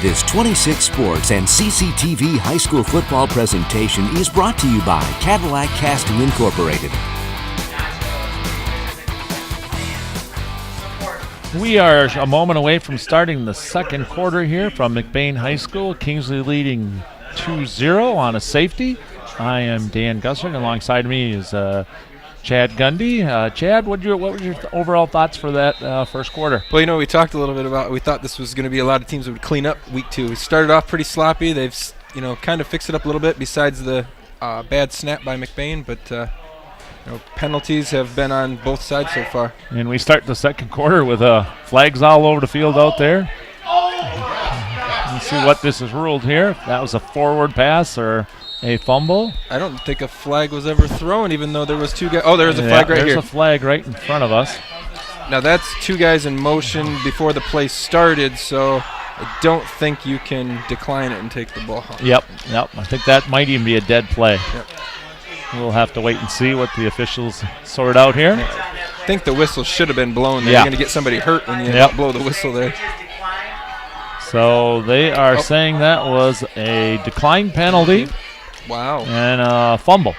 This 26 Sports and CCTV high school football presentation is brought to you by Cadillac Casting Incorporated. We are a moment away from starting the second quarter here from McBain High School. Kingsley leading 2-0 on a safety. I am Dan Gussert, and alongside me is Chad Gundy. Chad, what were your overall thoughts for that first quarter? Well, we talked a little bit about, we thought this was going to be a lot of teams that would clean up week 2. We started off pretty sloppy. They've, kind of fixed it up a little bit besides the bad snap by McBain, but penalties have been on both sides so far. And we start the second quarter with flags all over the field out there. Let's see what this is ruled here. That was a forward pass or a fumble. I don't think a flag was ever thrown, even though there was 2 guys. Oh, there's a flag right here. There's a flag right in front of us. Now that's 2 guys in motion before the play started, so I don't think you can decline it and take the ball. Yep. I think that might even be a dead play. Yep. We'll have to wait and see what the officials sort out here. I think the whistle should have been blown there. Yeah. You're going to get somebody hurt when you blow the whistle there. So they are saying that was a decline penalty. Wow. And a fumble.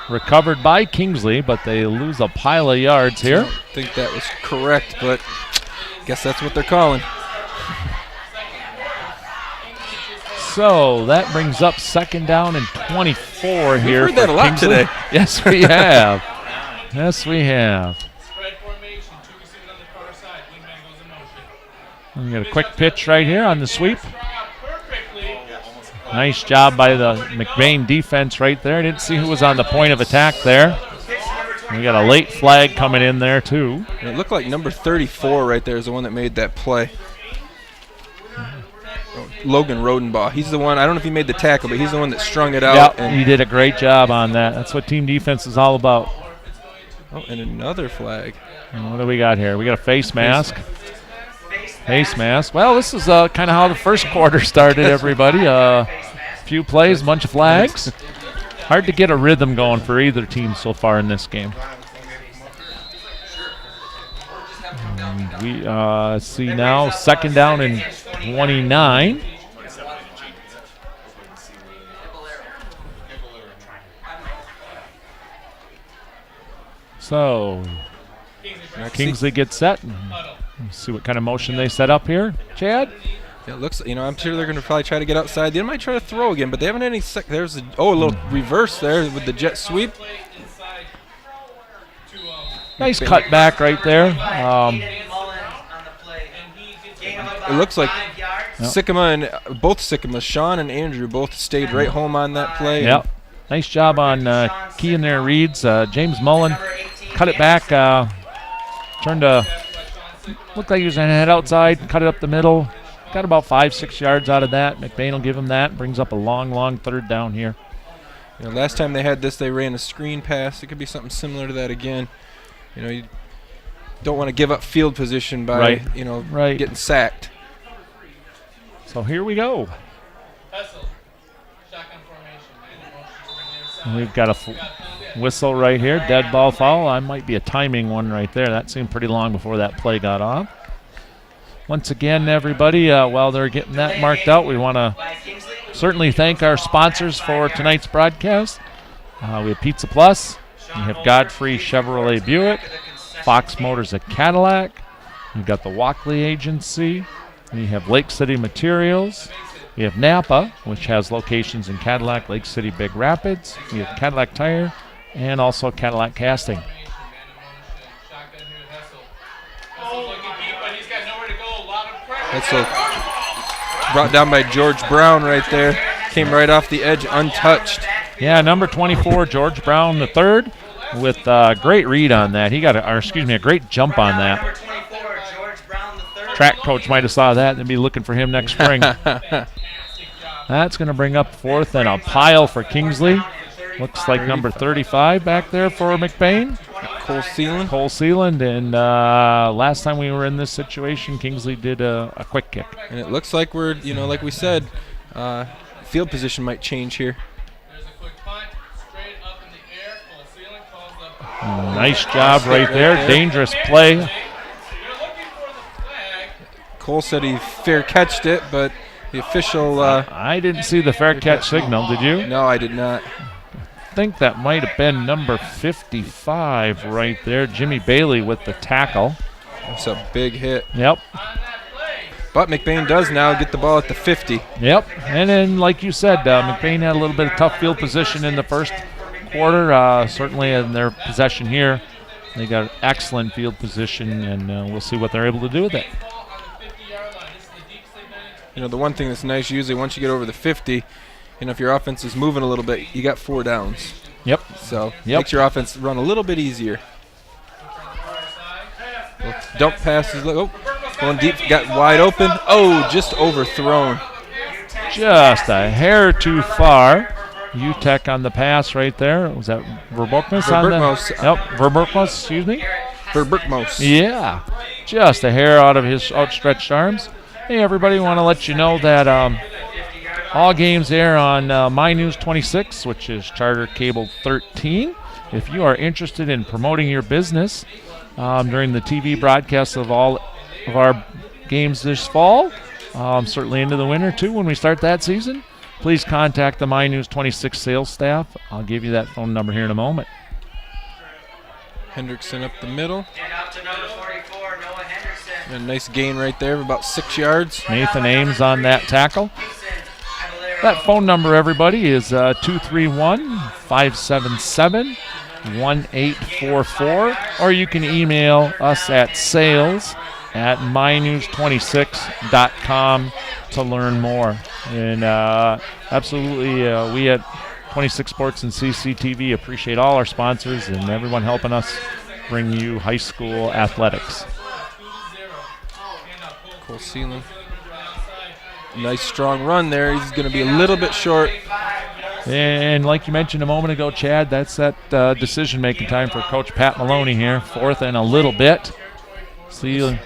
Recovered by Kingsley, but they lose a pile of yards here. I don't think that was correct, but I guess that's what they're calling. So that brings up second down and 24 here. We've heard that a lot Kingsley today. Yes, we have. Yes, we have. We got a quick pitch right here on the sweep. Nice job by the McBain defense right there. Didn't see who was on the point of attack there. We got a late flag coming in there too. And it looked like number 34 right there is the one that made that play. Logan Rodenbaugh. He's the one, I don't know if he made the tackle, but he's the one that strung it out. And he did a great job on that. That's what team defense is all about. Oh, and another flag. And what do we got here? We got a face mask. Face mask. Well, this is kind of how the first quarter started, everybody. Few plays, bunch of flags. Hard to get a rhythm going for either team so far in this game. And we see now second down and 29. So Kingsley gets set. Let's see what kind of motion they set up here. Chad? Yeah, it looks, I'm sure they're going to probably try to get outside. They might try to throw again, but they haven't any there's a little reverse there with the jet sweep. Nice cut back right there. It looks like Sycamore and both Sycamore, Sean and Andrew, both stayed right home on that play. Yep. Nice job on keying their reads. James Mullen cut it back, turned looked like he was going to head outside, cut it up the middle. Got about 5-6 yards out of that. McBain will give him that. Brings up a long third down here. Last time they had this, they ran a screen pass. It could be something similar to that again. You don't want to give up field position by, getting sacked. So here we go. We've got a whistle right here, dead ball foul. I might be a timing one right there. That seemed pretty long before that play got off. Once again, everybody, while they're getting that marked out, we want to certainly thank our sponsors for tonight's broadcast. We have Pizza Plus. We have Godfrey Chevrolet Buick, Fox Motors at Cadillac. We've got the Walkley Agency. We have Lake City Materials. We have Napa, which has locations in Cadillac, Lake City, Big Rapids. We have Cadillac Tire and also Cadillac Casting. That's brought down by George Brown right there. Came right off the edge, untouched. Yeah, number 24, George Brown III, with a great read on that. He got a great jump on that. Track coach might have saw that and be looking for him next spring. That's going to bring up fourth and a pile for Kingsley. Looks like number 35 back there for McBain. Cole Sealand. And last time we were in this situation, Kingsley did a quick kick. And it looks like we're, like we said, field position might change here. Nice job right there. Dangerous play. Cole said he fair catched it, but the official... I didn't see the fair catch signal, did you? No, I did not. I think that might have been number 55 right there. Jimmy Bailey with the tackle. That's a big hit. Yep. But McBain does now get the ball at the 50. Yep. And then, like you said, McBain had a little bit of tough field position in the first quarter. Certainly in their possession here, they got excellent field position, and we'll see what they're able to do with it. You know, the one thing that's nice, usually once you get over the 50, if your offense is moving a little bit, you got 4 downs. Yep. So makes your offense run a little bit easier. Dump passes. Oh, going deep, got wide open. Oh, just overthrown. Just a hair too far. UTEC on the pass right there. Was that Verberkmos on the? Yep, Verberkmos, excuse me. Verberkmos. Yeah, just a hair out of his outstretched arms. Hey, everybody, want to let you know that all games air on My News 26, which is Charter Cable 13. If you are interested in promoting your business during the TV broadcasts of all of our games this fall, certainly into the winter too when we start that season, please contact the My News 26 sales staff. I'll give you that phone number here in a moment. Hendrickson up the middle. And out to number 44, Noah Henderson. A nice gain right there of about 6 yards. Nathan Ames on that tackle. That phone number, everybody, is 231-577-1844, or you can email us at sales@mynews26.com to learn more. And absolutely, we at 26 Sports and CCTV appreciate all our sponsors and everyone helping us bring you high school athletics. Cole Seelan. Nice strong run there. He's going to be a little bit short. And like you mentioned a moment ago, Chad, that's that decision-making time for Coach Pat Maloney here. 4th and a little bit. Seelan.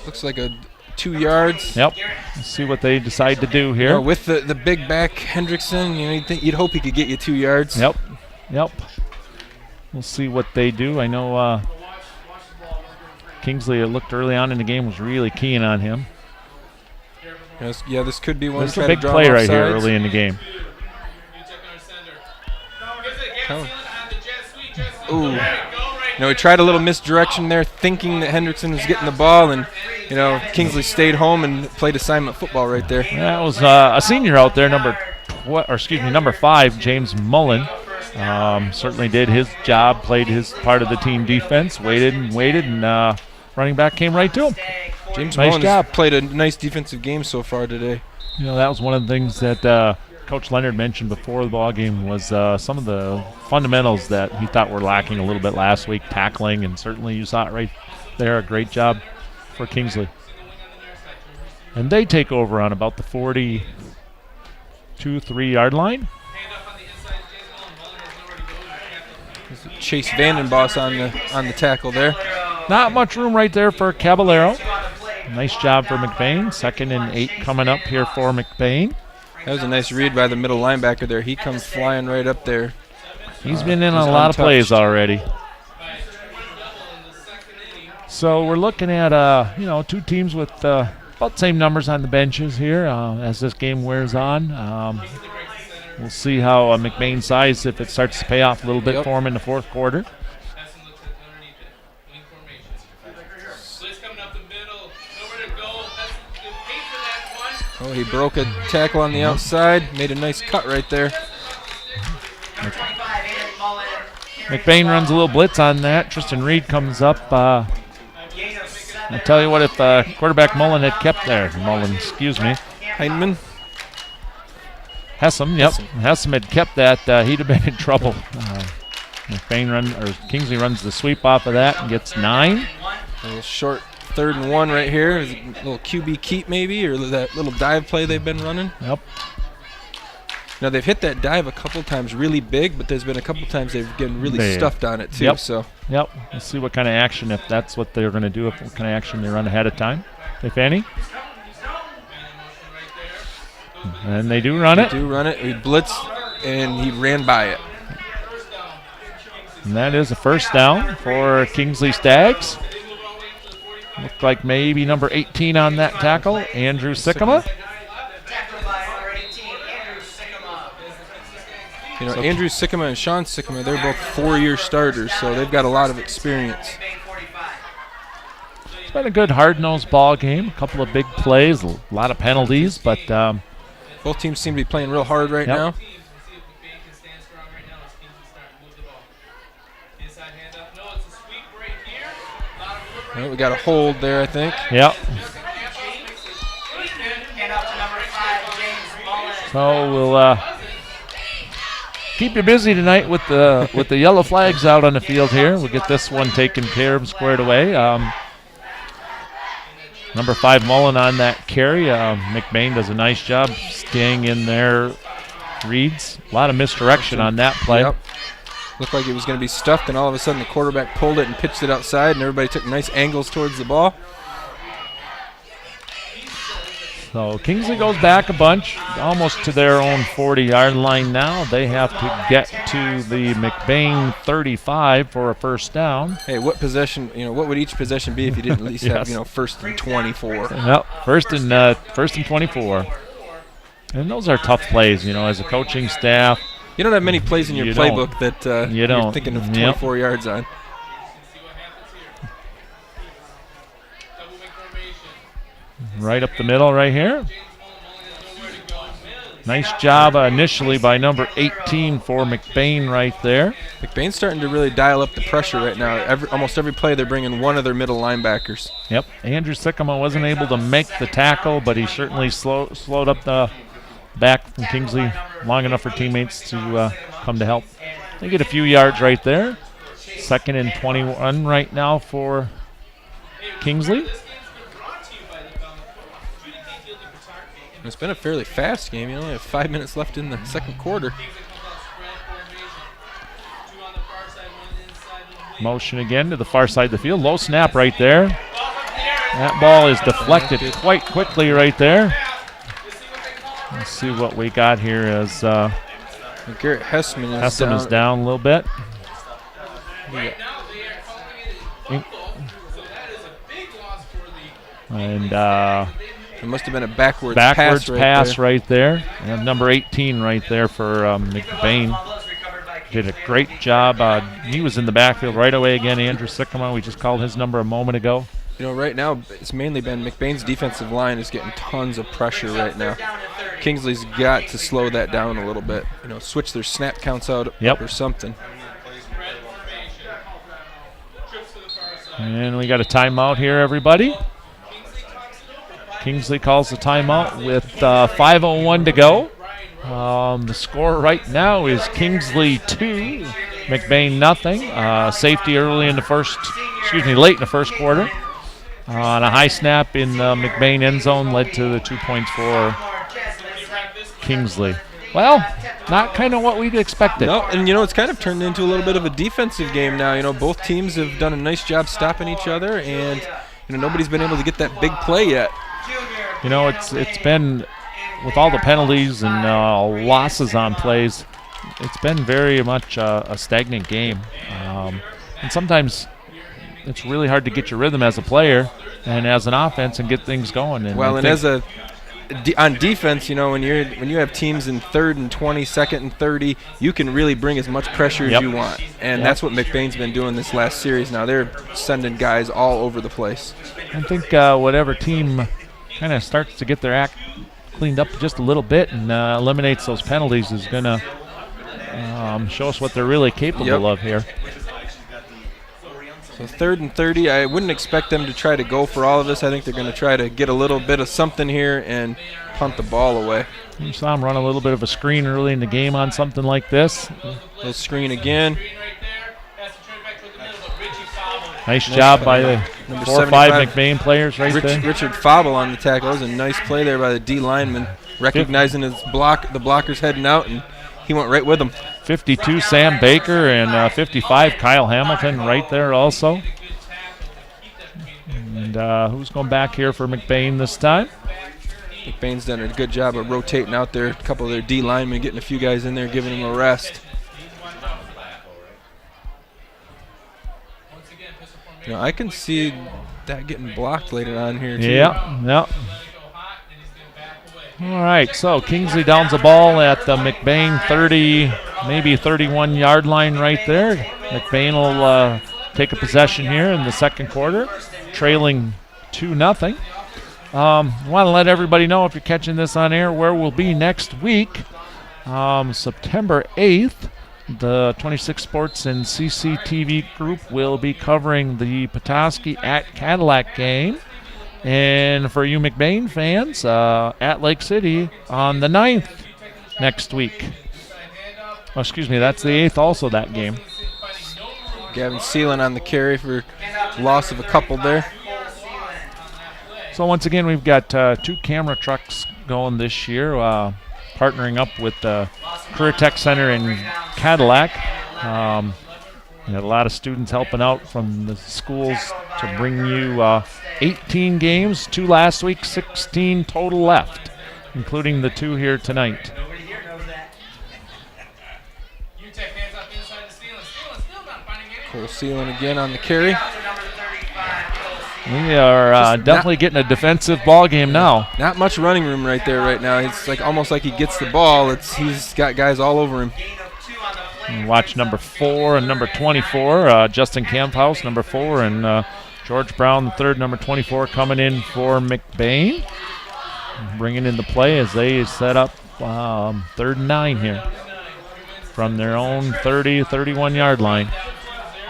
Looks like a 2 yards. Yep. Let's see what they decide to do here. With the big back Hendrickson, you'd hope he could get you 2 yards. Yep. We'll see what they do. I know Kingsley, it looked early on in the game, was really keen on him. Yeah, this could be one. This is a big play right here early in the game. Ooh. He tried a little misdirection there, thinking that Hendrickson was getting the ball, and Kingsley stayed home and played assignment football right there. That was a senior out there, number 5, James Mullen. Certainly did his job, played his part of the team defense, waited, and running back came right to him. James Mullen has played a nice defensive game so far today. That was one of the things that Coach Leonard mentioned before the ball game was some of the fundamentals that he thought were lacking a little bit last week, tackling, and certainly you saw it right there. A great job for Kingsley. And they take over on about the 42-3-yard line. Chase Vandenboss on the tackle there. Not much room right there for Caballero. Nice job for McBain. 2nd and 8 coming up here for McBain. That was a nice read by the middle linebacker there. He comes flying right up there. He's been in a lot of plays already. So we're looking at two teams with about the same numbers on the benches here as this game wears on. We'll see how McBain size, if it starts to pay off a little bit for him in the 4th quarter. Oh, he broke a tackle on the outside, made a nice cut right there. McBain runs a little blitz on that. Tristan Reed comes up. I tell you what, if quarterback Mullen had kept there, Heineman. Hessam had kept that, he'd have been in trouble. Kingsley runs the sweep off of that and gets 9. A little short 3rd and 1 right here. A little QB keep maybe, or that little dive play they've been running. Yep. Now they've hit that dive a couple times really big, but there's been a couple times they've getting really stuffed on it too. Yep. So. Yep. Let's see what kind of action, if that's what they're going to do, what kind of action they run ahead of time, if any. And they do run it. He blitzed, and he ran by it. And that is a 1st down for Kingsley Stags. Looked like maybe number 18 on that tackle, Andrew Sycamore. You know, Andrew Sycamore and Sean Sycamore, they're both 4-year starters, so they've got a lot of experience. It's been a good hard-nosed ball game. A couple of big plays, a lot of penalties, but both teams seem to be playing real hard right now. Well, we got a hold there, I think. Yep. So we'll keep you busy tonight with the yellow flags out on the field here. We'll get this one taken care of, squared away. Number 5 Mullen on that carry. McBain does a nice job staying in their reads. A lot of misdirection on that play. Yep. Looked like it was going to be stuffed, and all of a sudden the quarterback pulled it and pitched it outside, and everybody took nice angles towards the ball. So Kingsley goes back a bunch, almost to their own 40-yard line now. They have to get to the McBain 35 for a first down. Hey, what possession? You know, what would each possession be if you didn't at least have, you know, 1st and 24? Yep, first and 24. And those are tough plays, you know, as a coaching staff. You don't have many plays in your playbook that you're thinking of 24 Yep. yards on. Right up the middle right here. Nice job initially by number 18 for McBain right there. McBain's starting to really dial up the pressure right now. Almost every play they're bringing one of their middle linebackers. Yep, Andrew Sycamore wasn't able to make the tackle, but he certainly slowed up the back from Kingsley long enough for teammates to come to help. They get a few yards right there. 2nd and 21 right now for Kingsley. It's been a fairly fast game. You only have 5 minutes left in the second quarter. Motion again to the far side of the field. Low snap right there. That ball is deflected quite quickly right there. Let's see what we got here as Garrett Hessman is down a little bit. And it must have been a backwards pass right there. And number 18 right there for McBain. Did a great job. He was in the backfield right away again. Andrew Sycamore, we just called his number a moment ago. You know, right now it's mainly been McBain's defensive line is getting tons of pressure right now. Kingsley's got to slow that down a little bit. You know, switch their snap counts out or something. And we got a timeout here, everybody. Kingsley calls the timeout with 5:01 to go. The score right now is Kingsley 2, McBain nothing. Safety late in the first quarter. On a high snap in the McBain end zone led to the 2 points for Kingsley. Well, not kind of what we'd expected. No, and you know, it's kind of turned into a little bit of a defensive game now. You know, both teams have done a nice job stopping each other, and you know, nobody's been able to get that big play yet. You know, it's been, with all the penalties and losses on plays, it's been very much a stagnant game. And sometimes it's really hard to get your rhythm as a player and as an offense and get things going. And on defense, you know, when you have teams in 3rd and 20, 2nd and 30, you can really bring as much pressure as you want. And that's what McBain's been doing this last series. Now they're sending guys all over the place. I think whatever team kind of starts to get their act cleaned up just a little bit and eliminates those penalties is going to show us what they're really capable of here. So 3rd and 30, I wouldn't expect them to try to go for all of this. I think they're going to try to get a little bit of something here and punt the ball away. You saw him run a little bit of a screen early in the game on something like this. Little screen again. Nice job by the 4 or 5 McBain players there. Richard Fable on the tackle. That was a nice play there by the D lineman, recognizing the blockers heading out, and he went right with them. 52, Sam Baker, and 55, Kyle Hamilton right there also. And who's going back here for McBain this time? McBain's done a good job of rotating out there. A couple of their D linemen, getting a few guys in there, giving them a rest. You know, I can see that getting blocked later on here, too. Yeah. All right, so Kingsley downs the ball at the McBain 30, maybe 31-yard line right there. McBain will take a possession here in the second quarter, trailing 2-0. Want to let everybody know, if you're catching this on air, where we'll be next week. September 8th, the 26 Sports and CCTV group will be covering the Petoskey at Cadillac game. And for you McBain fans, at Lake City on the 9th next week. Oh, excuse me, that's the 8th also, that game. Gavin Seelan on the carry for loss of a couple there. So once again, we've got 2 camera trucks going this year, partnering up with the Career Tech Center in Cadillac. We had a lot of students helping out from the schools to bring you 18 games, 2 last week, 16 total left, including the 2 here tonight. Cole Seelan again on the carry. We are definitely getting a defensive ball game now. Not much running room right there right now. It's like almost like he gets the ball. He's got guys all over him. And watch number 4 and number 24, Justin Camphouse, number 4, and George Brown, the third, number 24, coming in for McBain. Bringing into play as they set up 3rd and 9 here from their own 30, 31-yard line.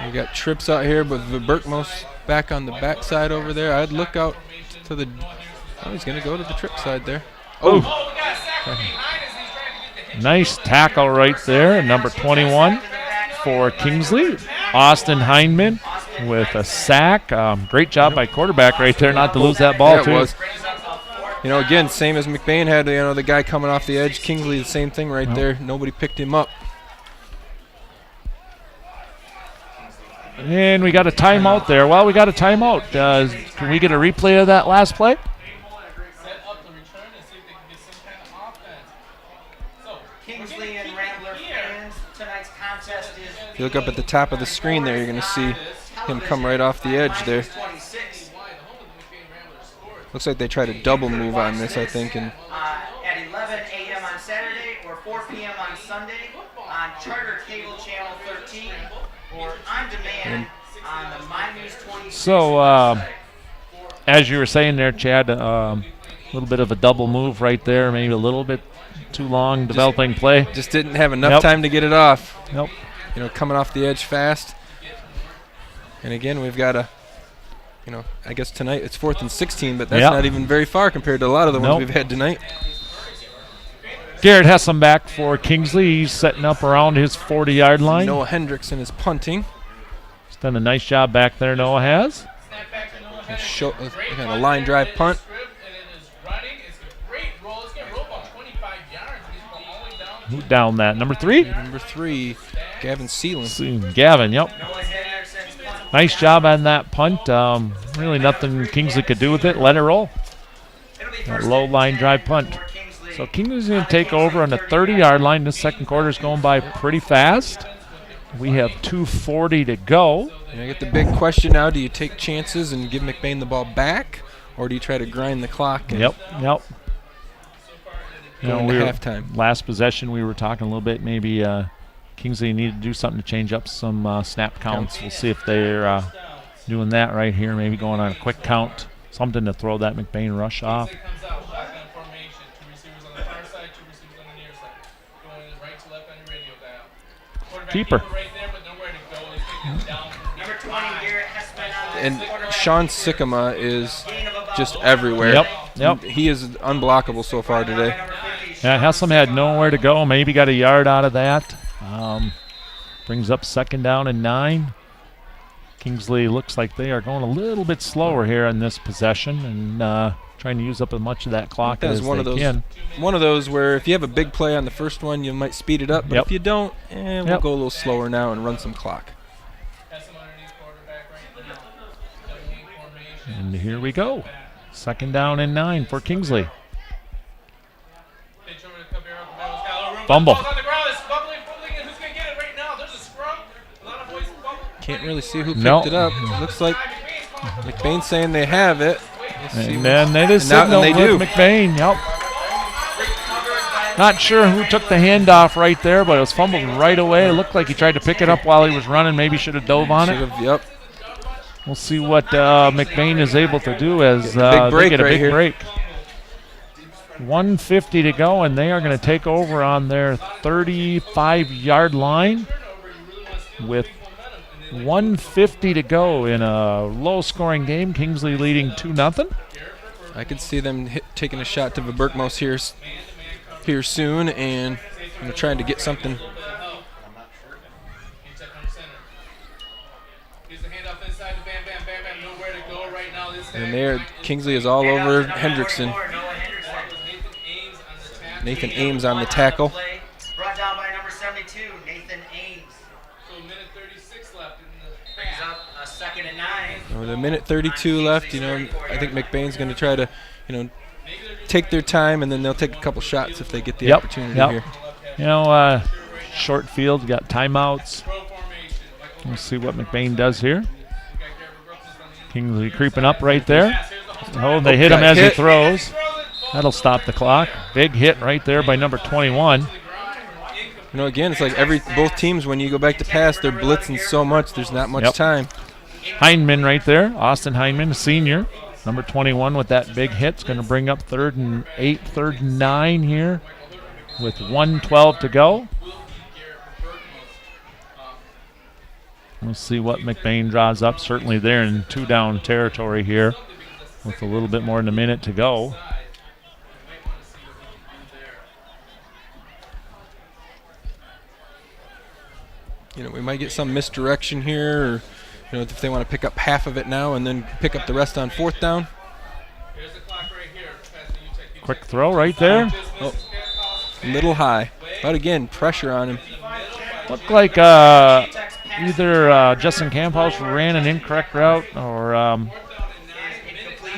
We got trips out here, but Berkmos back on the backside over there. I'd look out to the. Oh, he's going to go to the trip side there. Oh. Nice tackle right there, number 21 for Kingsley. Austin Hindman with a sack. Great job by quarterback right there not to lose that ball, too. It was. Again, same as McBain had, the guy coming off the edge. Kingsley, the same thing right there. Nobody picked him up. And we got a timeout there. Well, we got a timeout. Can we get a replay of that last play? Kingsley and Rambler fans, tonight's contest is. If you look up at the top of the screen there, you're going to see him come right off the edge there. Looks like they tried a double move on this, I think. And at 11 a.m. on Saturday or 4 p.m. on Sunday on Charter Cable Channel 13 or on demand on the My News 20. So, as you were saying there, Chad, a little bit of a double move right there, maybe a little bit too long developing play. Just didn't have enough time to get it off. Nope. Coming off the edge fast. And again, we've got I guess tonight it's 4th and 16, but that's not even very far compared to a lot of the ones we've had tonight. Garrett Hessam back for Kingsley. He's setting up around his 40-yard line. Noah Hendrickson is punting. He's done a nice job back there, Noah has. A line drive punt. Who down that? Number 3? Number 3, Gavin Seelan. Gavin, yep. Nice job on that punt. Really nothing Kingsley could do with it. Let it roll. That low line drive punt. So Kingsley's going to take over on the 30-yard line. This second quarter is going by pretty fast. We have 2:40 to go. I get the big question now. Do you take chances and give McBain the ball back, or do you try to grind the clock? Yep. Going to halftime. Last possession, we were talking a little bit. Maybe Kingsley needed to do something to change up some snap counts. We'll see if they're doing that right here. Maybe going on a quick count, something to throw that McBain rush off. Keeper. And Sean Sycamore is just everywhere. Yep. He is unblockable so far today. Yeah, Hessam had nowhere to go. Maybe got a yard out of that. Brings up 2nd down and 9. Kingsley looks like they are going a little bit slower here in this possession and trying to use up as much of that clock as they can. One of those where if you have a big play on the first one, you might speed it up. But if you don't, we'll go a little slower now and run some clock. And here we go. 2nd down and 9 for Kingsley. Fumble. Can't really see who picked it up. Looks like McBain saying they have it. And then they just signaled with do. McBain. Yep. Not sure who took the handoff right there, but it was fumbled right away. It looked like he tried to pick it up while he was running. Maybe should have dove on it. Yep. We'll see what McBain is able to do as they get a big break. 1:50 to go, and they are going to take over on their 35-yard line with 1:50 to go in a low-scoring game. Kingsley leading 2-0. I could see them taking a shot to Verberkmos here soon, and trying to get something. And there, Kingsley is all over Hendrickson. Nathan Ames on the tackle. Brought down by number 72, Nathan Ames. So a minute 36 left in the Brings up a 2nd and 9. With a minute 32 left, I think McBain's going to try to, take their time, and then they'll take a couple shots if they get the opportunity here. Short field, got timeouts. We'll see what McBain does here. Kingsley creeping up right there. Oh, they hit him as he throws. That'll stop the clock. Big hit right there by number 21. Again, it's like both teams, when you go back to pass, they're blitzing so much, there's not much time. Heineman right there. Austin Heineman, a senior. Number 21 with that big hit. It's going to bring up 3rd and 8, 3rd and 9 here with 1:12 to go. We'll see what McBain draws up. Certainly they're in 2-down territory here with a little bit more than a minute to go. We might get some misdirection here, or if they want to pick up half of it now and then pick up the rest on 4th down. Quick throw right there. Oh, little high. But again, pressure on him. Looked like either Justin Camphouse ran an incorrect route or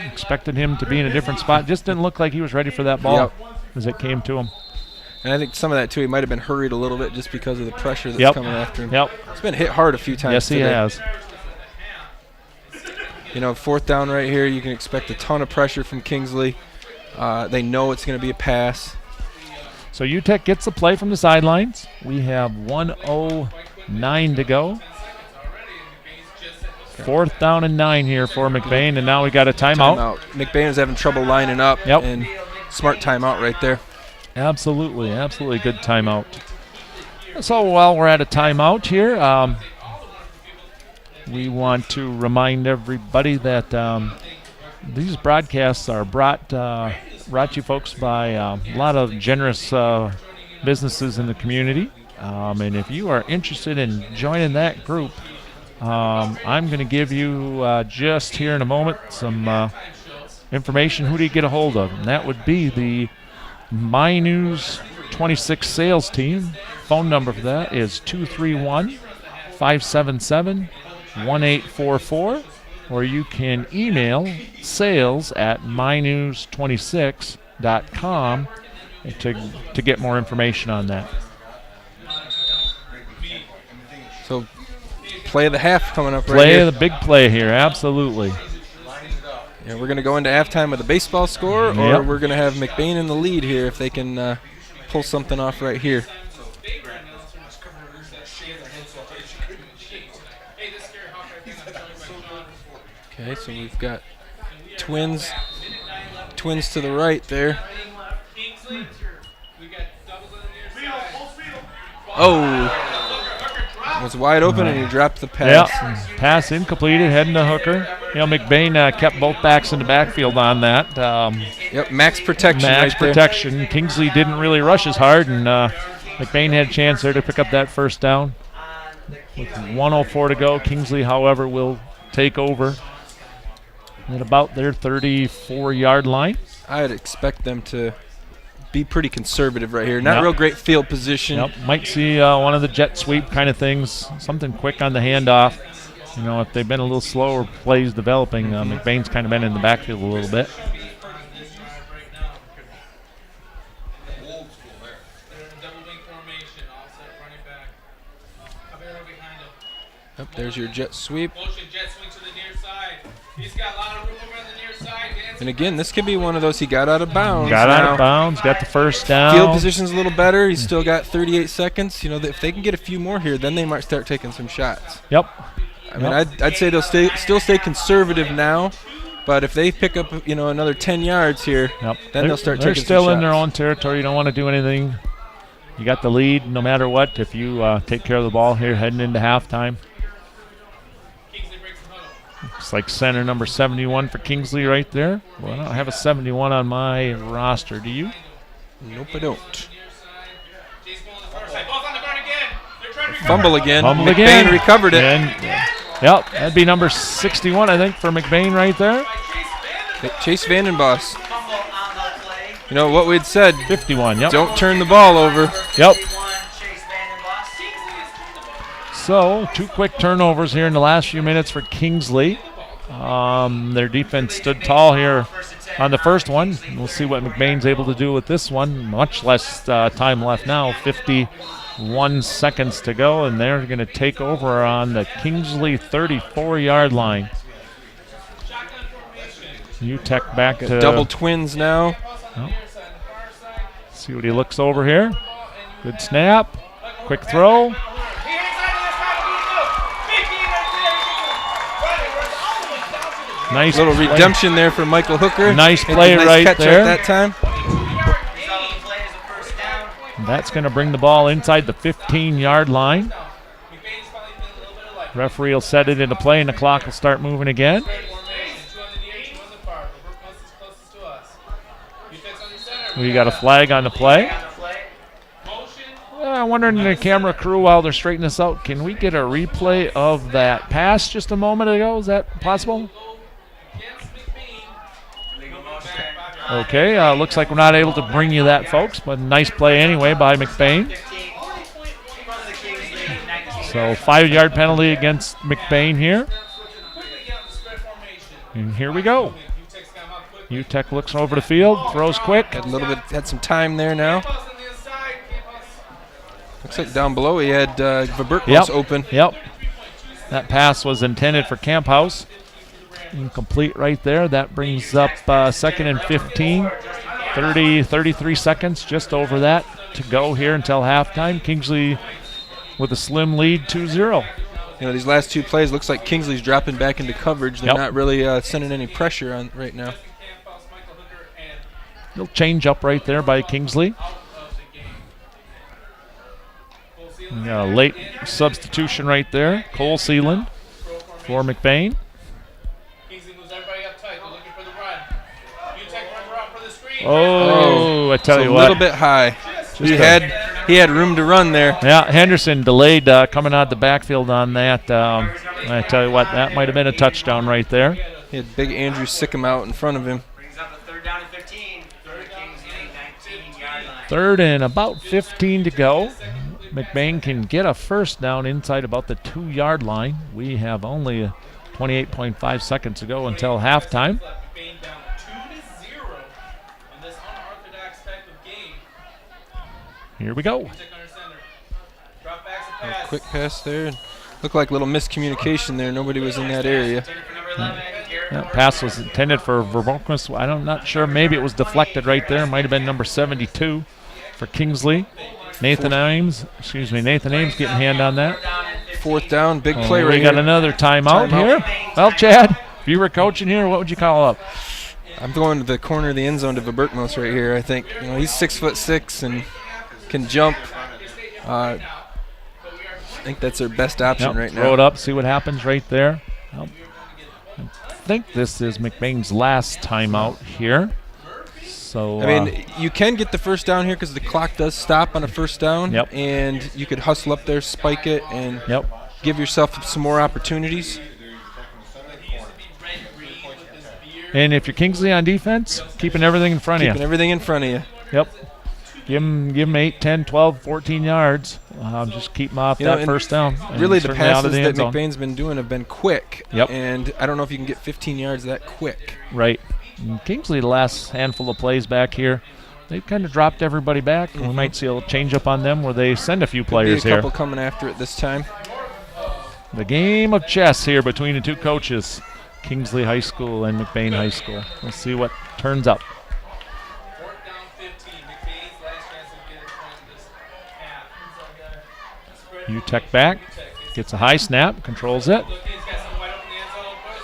expected him to be in a different spot. Just didn't look like he was ready for that ball as it came to him. And I think some of that, too, he might have been hurried a little bit just because of the pressure that's coming after him. He's been hit hard a few times Yes, he today. has. 4th down right here, you can expect a ton of pressure from Kingsley. They know it's going to be a pass. So UTEP gets the play from the sidelines. We have 1:09 to go. 4th down and 9 here for McBain, and now we got a timeout. McBain is having trouble lining up, and smart timeout right there. Absolutely good timeout. So while we're at a timeout here, we want to remind everybody that these broadcasts are brought to you folks by a lot of generous businesses in the community. And if you are interested in joining that group, I'm going to give you just here in a moment some information. Who do you get a hold of? And that would be the My News 26 sales team. Phone number for that is 231-577-1844, or you can email sales@mynews26.com to get more information on that. So play of the half coming up right here. Play of the big play here, absolutely. Yeah, we're going to go into halftime with a baseball score, or we're going to have McBain in the lead here if they can pull something off right here. Okay, so we've got twins to the right there. Oh, was wide open and he dropped the pass. Yeah, pass incompleted, heading to Hooker. McBain kept both backs in the backfield on that. Max protection. Max protection. There. Kingsley didn't really rush as hard, and McBain had a chance there to pick up that 1st down. With 1:04 to go, Kingsley, however, will take over at about their 34-yard line. I'd expect them to be pretty conservative right here. Not real great field position. Might see one of the jet sweep kind of things, something quick on the handoff. If they've been a little slower plays developing, McBain's kind of been in the backfield a little bit. There's your jet sweep. Motion jet swing to the near side. He's got a lot of room over on the near side. And again, this could be one of those he got out of bounds. Got out now. of bounds, got the first down. Field position's a little better. He's still got 38 seconds. You know, if they can get a few more here, then they might start taking some shots. Yep. I mean, I'd say they'll still stay conservative now, but if they pick up, you know, another 10 yards here, then they'll start taking some shots. They're still in their own territory. You don't want to do anything. You got the lead no matter what if you take care of the ball here heading into halftime. Looks like center number 71 for Kingsley right there. Well, I don't have a 71 on my roster. Do you? Nope, I don't. Fumble again. Fumble McBain again. recovered it. And, yep, that'd be number 61, I think, for McBain right there. Chase Vandenboss. You know what we'd said. 51, yep. Don't turn the ball over. Yep. So, 2 quick turnovers here in the last few minutes for Kingsley. Their defense stood tall here on the first one. We'll see what McBain's able to do with this one. Much less time left now, 51 seconds to go, and they're going to take over on the Kingsley 34-yard line. UTEC back to double twins now. Oh. See what he looks over here. Good snap. Quick throw. Nice little play. Redemption there for Michael Hooker. Nice play nice right catch there. At that time. That's going to bring the ball inside the 15-yard line. Referee will set it into play, and the clock will start moving again. We got a flag on the play. I'm wondering in the camera crew while they're straightening this out, can we get a replay of that pass just a moment ago? Is that possible? Okay, looks like we're not able to bring you that, folks, but nice play anyway by McBain. So 5-yard penalty against McBain here. And here we go. UTEC looks over the field, throws quick. Had some time there now. Looks like down below he had Verbertmos open. Yep. That pass was intended for Camp House. Incomplete right there. That brings up 2nd and 15. 33 seconds, just over that to go here until halftime. Kingsley with a slim lead, 2-0. You know, these last 2 plays, looks like Kingsley's dropping back into coverage. They're not really sending any pressure on right now. Little change up right there by Kingsley. We got a late substitution right there. Cole Sealand for McBain. Oh, I tell you what. A little bit high. He had room to run there. Yeah, Henderson delayed coming out the backfield on that. I tell you what, that might have been a touchdown right there. He had big Andrew Sickham out in front of him. Brings up a 3rd down and 15. 19-yard line. 3rd and about 15 to go. McBain can get a first down inside about the 2-yard line. We have only 28.5 seconds to go until halftime. Here we go. A quick pass there. Looked like a little miscommunication there. Nobody was in that area. That pass was intended for Verbertmos. I'm not sure. Maybe it was deflected right there. Might have been number 72 for Kingsley. Nathan Ames getting a hand on that. 4th down, big play right here. We got another timeout here. Well, Chad, if you were coaching here, what would you call up? I'm going to the corner of the end zone to Verbertmos right here. I think he's 6'6" and can jump. I think that's their best option right now. Throw it up, see what happens right there. I think this is McBain's last timeout here. So I mean, you can get the first down here because the clock does stop on a first down. And you could hustle up there, spike it, and give yourself some more opportunities. And if you're Kingsley on defense, keeping everything in front of you. Keeping everything in front of you. Yep. Give him 8, 10, 12, 14 yards. Just keep him off that first down. Really, the passes that McBain's been doing have been quick. Yep. And I don't know if you can get 15 yards that quick. Right. And Kingsley, the last handful of plays back here, they've kind of dropped everybody back. We might see a little change up on them where they send a few players here. A couple coming after it this time. The game of chess here between the two coaches. Kingsley High School and McBain High School. We'll see what turns up. 4th down 15. McBain's last chance to get a point this half. UTech back. Gets a high snap. Controls it. He's got some wide open in the end zone. What is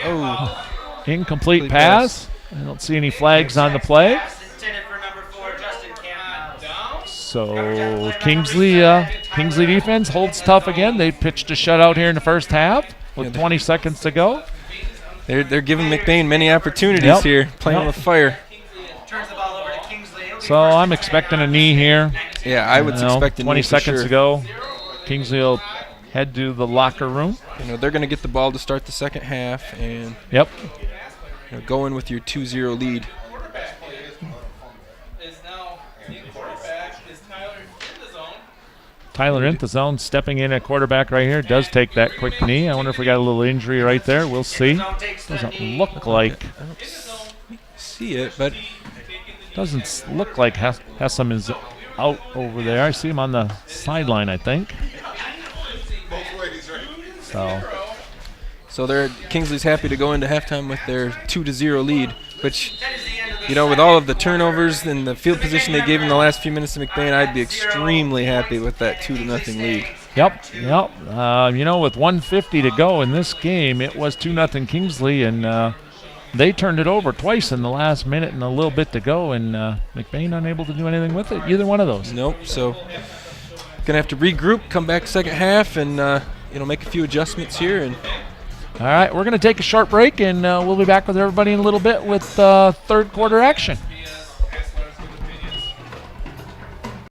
it? Oh, Incomplete pass. I don't see any flags on the play. Pass intended for number 4, Justin Campbell. Down. So Kingsley defense holds tough again. They pitched a shutout here in the first half with 20 seconds to go. they're giving McBain many opportunities Yep. here, playing with fire. Turns the ball over to Kingsley. He'll be So first I'm and expecting a knee here. Yeah, I would expect a 20 knee for seconds sure. to go. Kingsley will head to the locker room. They're going to get the ball to start the second half and Yep. go in with your 2-0 lead. Is now the quarterback. Is Tyler in the zone? Tyler in the zone, stepping in at quarterback right here. Does take that quick knee. I wonder if we got a little injury right there. We'll see. Zone takes the Doesn't knee. look like See it, but Hessam is out over there. I see him on the sideline, I think. so Kingsley's happy to go into halftime with their 2-0 lead, which, with all of the turnovers and the field position they gave in the last few minutes to McBain, I'd be extremely happy with that 2-0 lead. Yep. With 1:50 to go in this game, it was 2-0 Kingsley, and they turned it over twice in the last minute and a little bit to go, and McBain unable to do anything with it, either one of those. Nope, so going to have to regroup, come back second half, and make a few adjustments here. And All right, we're going to take a short break, and we'll be back with everybody in a little bit with third quarter action.